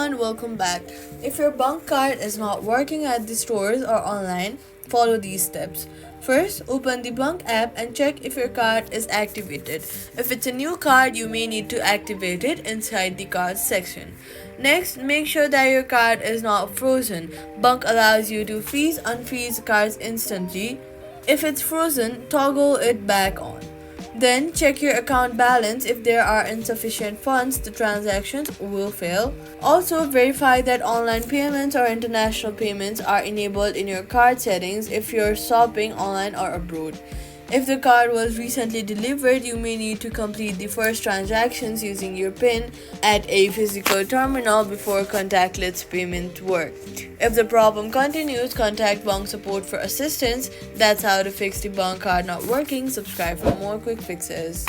everyone, welcome back. If your bunq card is not working at the stores or online, follow these steps. First, open the bunq app and check if your card is activated. If it's a new card, you may need to activate it inside the cards section. Next, make sure that your card is not frozen. Bunq allows you to unfreeze cards instantly. If it's frozen, toggle it back on. Then check your account balance. If there are insufficient funds, the transactions will fail. Also, verify that online payments or international payments are enabled in your card settings if you're shopping online or abroad. If the card was recently delivered, you may need to complete the first transactions using your PIN at a physical terminal before contactless payment work. If the problem continues, contact bunq support for assistance. That's how to fix the bunq card not working. Subscribe for more quick fixes.